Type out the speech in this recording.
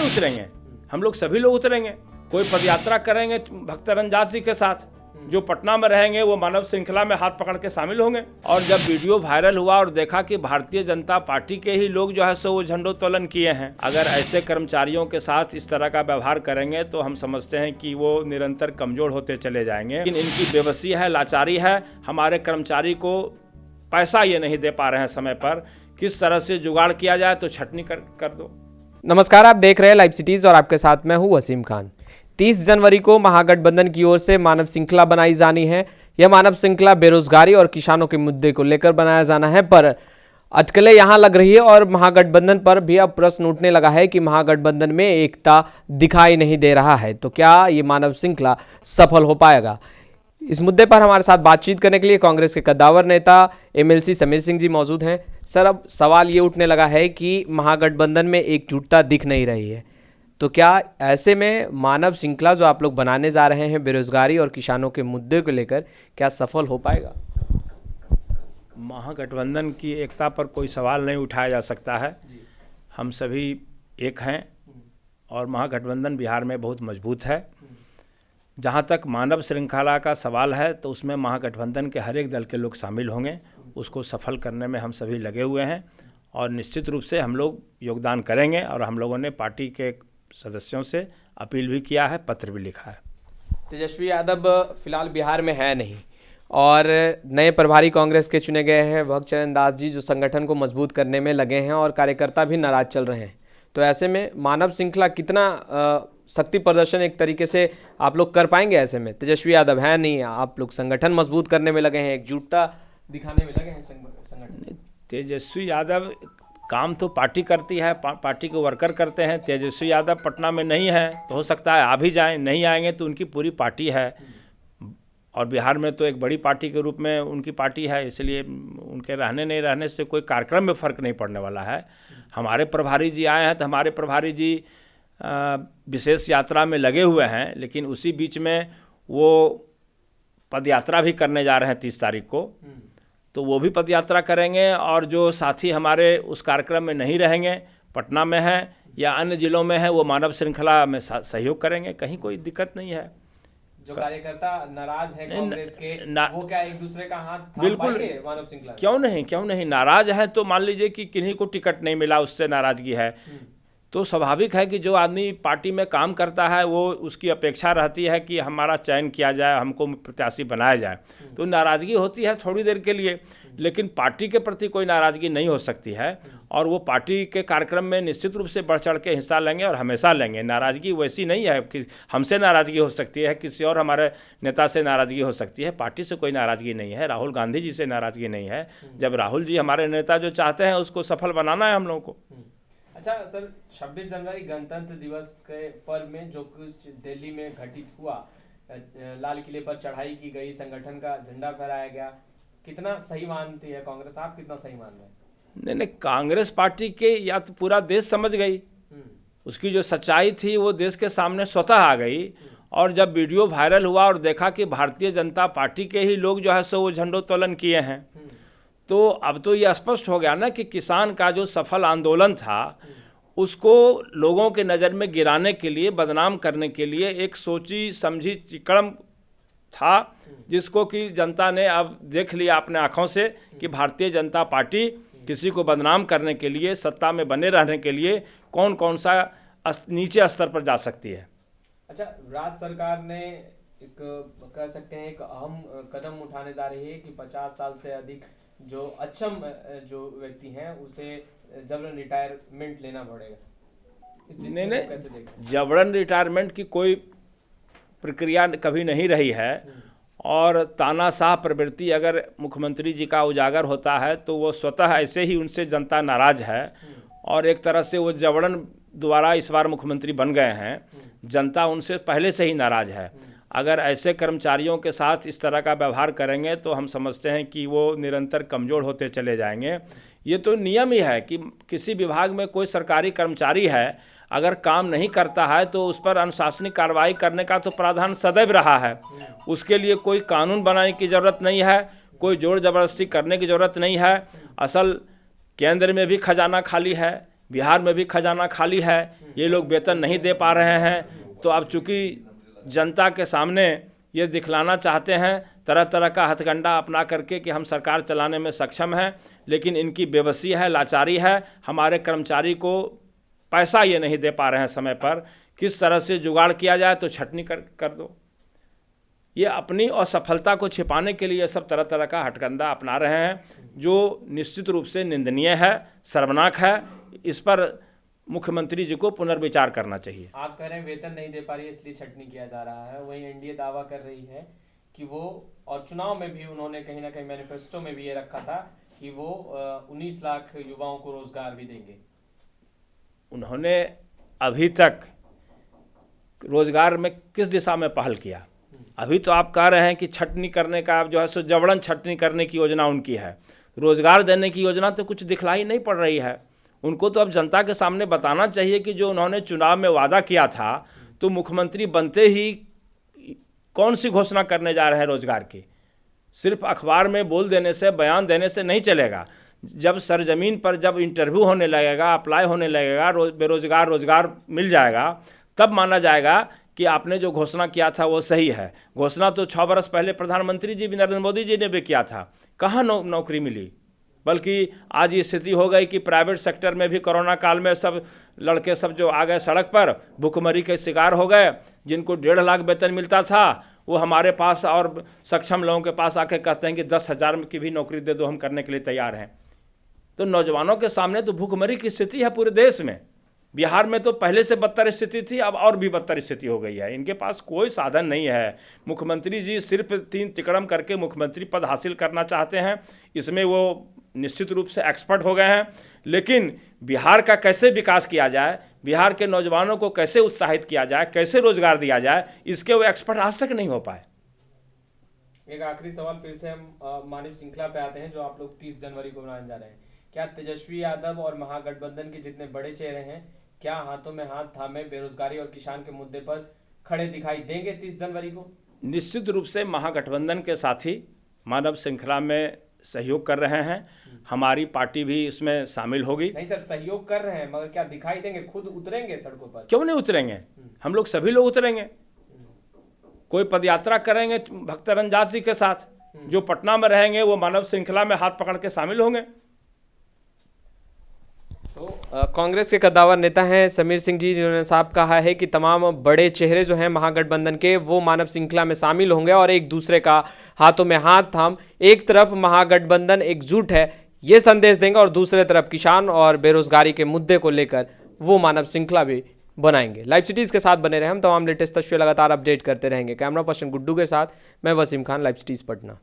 उतरेंगे, हम लोग सभी लोग उतरेंगे। कोई पदयात्रा करेंगे भक्तरंजन जी के साथ, जो पटना में रहेंगे वो मानव श्रृंखला में हाथ पकड़ के शामिल होंगे। और जब वीडियो वायरल हुआ और देखा कि भारतीय जनता पार्टी के ही लोग जो है सो वो झंडोत्तोलन किए हैं, अगर ऐसे कर्मचारियों के साथ इस तरह का व्यवहार करेंगे तो हम समझते हैं कि वो निरंतर कमजोर होते चले जाएंगे। लेकिन इनकी बेबसी है, लाचारी है। हमारे कर्मचारी को पैसा ये नहीं दे पा रहे हैं समय पर, किस तरह से जुगाड़ किया जाए तो छटनी कर दो। नमस्कार, आप देख रहे हैं लाइव सिटीज और आपके साथ मैं हूं वसीम खान। 30 जनवरी को महागठबंधन की ओर से मानव श्रृंखला बनाई जानी है। यह मानव श्रृंखला बेरोजगारी और किसानों के मुद्दे को लेकर बनाया जाना है, पर अटकलें यहां लग रही है और महागठबंधन पर भी अब प्रश्न उठने लगा है कि महागठबंधन में एकता दिखाई नहीं दे रहा है, तो क्या ये मानव श्रृंखला सफल हो पाएगा? इस मुद्दे पर हमारे साथ बातचीत करने के लिए कांग्रेस के कद्दावर नेता एमएलसी समीर सिंह जी मौजूद हैं। सर, अब सवाल ये उठने लगा है कि महागठबंधन में एकजुटता दिख नहीं रही है, तो क्या ऐसे में मानव श्रृंखला जो आप लोग बनाने जा रहे हैं बेरोजगारी और किसानों के मुद्दे को लेकर, क्या सफल हो पाएगा? महागठबंधन की एकता पर कोई सवाल नहीं उठाया जा सकता है। हम सभी एक हैं और महागठबंधन बिहार में बहुत मजबूत है। जहाँ तक मानव श्रृंखला का सवाल है तो उसमें महागठबंधन के हर एक दल के लोग शामिल होंगे, उसको सफल करने में हम सभी लगे हुए हैं और निश्चित रूप से हम लोग योगदान करेंगे। और हम लोगों ने पार्टी के सदस्यों से अपील भी किया है, पत्र भी लिखा है। तेजस्वी यादव फिलहाल बिहार में है नहीं और नए प्रभारी कांग्रेस के चुने गए हैं भक्तचरण दास जी, जो संगठन को मजबूत करने में लगे हैं और कार्यकर्ता भी नाराज चल रहे हैं। तो ऐसे में मानव श्रृंखला कितना शक्ति प्रदर्शन एक तरीके से आप लोग कर पाएंगे? ऐसे में तेजस्वी यादव है नहीं, आप लोग संगठन मजबूत करने में लगे हैं, एकजुटता दिखाने में लगे हैं संगठन। तेजस्वी यादव काम तो पार्टी करती है, पार्टी के वर्कर करते हैं। तेजस्वी यादव पटना में नहीं है तो हो सकता है आ भी जाएं, नहीं आएंगे तो उनकी पूरी पार्टी है और बिहार में तो एक बड़ी पार्टी के रूप में उनकी पार्टी है, इसलिए उनके रहने नहीं रहने से कोई कार्यक्रम में फ़र्क नहीं पड़ने वाला है। हमारे प्रभारी जी आए हैं तो हमारे प्रभारी जी विशेष यात्रा में लगे हुए हैं, लेकिन उसी बीच में वो पदयात्रा भी करने जा रहे हैं 30 तारीख को, तो वो भी पदयात्रा करेंगे। और जो साथी हमारे उस कार्यक्रम में नहीं रहेंगे, पटना में हैं या अन्य ज़िलों में हैं, वो मानव श्रृंखला में सहयोग करेंगे। कहीं कोई दिक्कत नहीं है। जो कार्यकर्ता नाराज हैं कांग्रेस के, वो क्या एक दूसरे का हाथ थाम बिल्कुल पाएंगे मानव श्रृंखला? क्यों नहीं नाराज है तो मान लीजिए कि किन्हीं को टिकट नहीं मिला, उससे नाराजगी है, तो स्वाभाविक है कि जो आदमी पार्टी में काम करता है वो उसकी अपेक्षा रहती है कि हमारा चयन किया जाए, हमको प्रत्याशी बनाया जाए। तो नाराज़गी होती है थोड़ी देर के लिए, लेकिन पार्टी के प्रति कोई नाराज़गी नहीं हो सकती है और वो पार्टी के कार्यक्रम में निश्चित रूप से बढ़ चढ़ के हिस्सा लेंगे और हमेशा लेंगे। नाराज़गी वैसी नहीं है कि हमसे नाराज़गी हो सकती है, किसी और हमारे नेता से नाराज़गी हो सकती है। पार्टी से कोई नाराज़गी नहीं है, राहुल गांधी जी से नाराज़गी नहीं है। जब राहुल जी हमारे नेता जो चाहते हैं उसको सफल बनाना है हम लोगों को। अच्छा सर, 26 जनवरी गणतंत्र दिवस के पर्व में जो कुछ दिल्ली में घटित हुआ, लाल किले पर चढ़ाई की गई, संगठन का झंडा फहराया गया, कितना सही मानती है कांग्रेस? आप कितना सही मान रहे हैं? नहीं, कांग्रेस पार्टी के या तो पूरा देश समझ गई, उसकी जो सच्चाई थी वो देश के सामने स्वतः आ गई। और जब वीडियो वायरल हुआ और देखा कि भारतीय जनता पार्टी के ही लोग जो है सो वो झंडोत्तोलन किए हैं, तो अब तो ये स्पष्ट हो गया ना कि किसान का जो सफल आंदोलन था उसको लोगों के नज़र में गिराने के लिए, बदनाम करने के लिए एक सोची समझी चिकड़म था, जिसको कि जनता ने अब देख लिया अपने आँखों से कि भारतीय जनता पार्टी किसी को बदनाम करने के लिए, सत्ता में बने रहने के लिए कौन कौन सा नीचे स्तर पर जा सकती है। अच्छा, राज्य सरकार ने एक कह सकते हैं एक अहम कदम उठाने जा रही है कि 50 साल से अधिक जो अक्षम जो व्यक्ति हैं उसे जबरन रिटायरमेंट लेना पड़ेगा। नहीं, जबरन रिटायरमेंट की कोई प्रक्रिया कभी नहीं रही है और तानाशाह प्रवृत्ति अगर मुख्यमंत्री जी का उजागर होता है तो वो स्वतः ऐसे ही उनसे जनता नाराज है और एक तरह से वो जबरन द्वारा इस बार मुख्यमंत्री बन गए हैं। जनता उनसे पहले से ही नाराज है। अगर ऐसे कर्मचारियों के साथ इस तरह का व्यवहार करेंगे तो हम समझते हैं कि वो निरंतर कमज़ोर होते चले जाएंगे। ये तो नियम ही है कि किसी विभाग में कोई सरकारी कर्मचारी है, अगर काम नहीं करता है तो उस पर अनुशासनिक कार्रवाई करने का तो प्रावधान सदैव रहा है। उसके लिए कोई कानून बनाने की ज़रूरत नहीं है, कोई जोर ज़बरदस्ती करने की ज़रूरत नहीं है। असल केंद्र में भी खजाना खाली है, बिहार में भी खजाना खाली है, ये लोग वेतन नहीं दे पा रहे हैं। तो अब चूंकि जनता के सामने ये दिखलाना चाहते हैं तरह तरह का हथकंडा अपना करके कि हम सरकार चलाने में सक्षम हैं, लेकिन इनकी बेबसी है, लाचारी है। हमारे कर्मचारी को पैसा ये नहीं दे पा रहे हैं समय पर, किस तरह से जुगाड़ किया जाए तो छटनी कर दो। ये अपनी असफलता को छिपाने के लिए सब तरह तरह का हथकंडा अपना रहे हैं, जो निश्चित रूप से निंदनीय है, शर्मनाक है। इस पर मुख्यमंत्री जी को पुनर्विचार करना चाहिए। आप कह रहे हैं वेतन नहीं दे पा रही है इसलिए छटनी किया जा रहा है, वहीं एनडीए दावा कर रही है कि वो, और चुनाव में भी उन्होंने कहीं ना कहीं मैनिफेस्टो में भी ये रखा था कि वो 19 लाख युवाओं को रोजगार भी देंगे। उन्होंने अभी तक रोजगार में किस दिशा में पहल किया? अभी तो आप कह रहे हैं कि छटनी करने का जो है सो जबरन छटनी करने की योजना उनकी है। रोजगार देने की योजना तो कुछ दिखलाई नहीं पड़ रही है। उनको तो अब जनता के सामने बताना चाहिए कि जो उन्होंने चुनाव में वादा किया था, तो मुख्यमंत्री बनते ही कौन सी घोषणा करने जा रहे हैं रोजगार की। सिर्फ अखबार में बोल देने से, बयान देने से नहीं चलेगा। जब सरजमीन पर जब इंटरव्यू होने लगेगा, अप्लाई होने लगेगा, बेरोजगार रोजगार मिल जाएगा, तब माना जाएगा कि आपने जो घोषणा किया था वो सही है। घोषणा तो 6 वर्ष पहले प्रधानमंत्री जी भी, नरेंद्र मोदी जी ने भी किया था। कहाँ नौकरी मिली? बल्कि आज ये स्थिति हो गई कि प्राइवेट सेक्टर में भी कोरोना काल में सब लड़के सब जो आ गए सड़क पर, भुखमरी के शिकार हो गए। जिनको 1.5 लाख वेतन मिलता था, वो हमारे पास और सक्षम लोगों के पास आके कहते हैं कि 10,000 की भी नौकरी दे दो, हम करने के लिए तैयार हैं। तो नौजवानों के सामने तो भुखमरी की स्थिति है पूरे देश में। बिहार में तो पहले से बदतर स्थिति थी, अब और भी बदतर स्थिति हो गई है। इनके पास कोई साधन नहीं है। मुख्यमंत्री जी सिर्फ 3 तिकड़म करके मुख्यमंत्री पद हासिल करना चाहते हैं। इसमें वो निश्चित रूप से एक्सपर्ट हो गए हैं, लेकिन बिहार का कैसे विकास किया जाए, बिहार के नौजवानों को कैसे उत्साहित किया जाए, कैसे रोजगार दिया जाए, इसके वो एक्सपर्ट आज तक नहीं हो पाए। एक आखिरी सवाल फिर से हम मानव श्रृंखला पे आते हैं, जो आप लोग 30 जनवरी को मनाने जा रहे हैं। क्या तेजस्वी यादव और महागठबंधन के जितने बड़े चेहरे हैं, क्या हाथों में हाथ थामे बेरोजगारी और किसान के मुद्दे पर खड़े दिखाई देंगे 30 जनवरी को? निश्चित रूप से महागठबंधन के साथी मानव श्रृंखला में सहयोग कर रहे हैं। हमारी पार्टी भी इसमें शामिल होगी। नहीं सर, सहयोग कर रहे हैं, मगर क्या दिखाई देंगे? खुद उतरेंगे सड़कों पर? क्यों नहीं उतरेंगे? हम लोग सभी लोग उतरेंगे। कोई पदयात्रा करेंगे भक्तरन जात जी के साथ, जो पटना में रहेंगे वो मानव श्रृंखला में हाथ पकड़ के शामिल होंगे। तो कांग्रेस के कद्दावर नेता हैं समीर सिंह जी, जिन्होंने साफ कहा है कि तमाम बड़े चेहरे जो हैं महागठबंधन के, वो मानव श्रृंखला में शामिल होंगे और एक दूसरे का हाथों में हाथ थाम एक तरफ महागठबंधन एकजुट है ये संदेश देंगे, और दूसरे तरफ किसान और बेरोजगारी के मुद्दे को लेकर वो मानव श्रृंखला भी बनाएंगे। लाइव सिटीज़ के साथ बने रहे, हम तमाम लेटेस्ट तस्वीरें लगातार अपडेट करते रहेंगे। कैमरा पर्सन गुड्डू के साथ मैं वसीम खान, लाइव सिटीज़ पटना।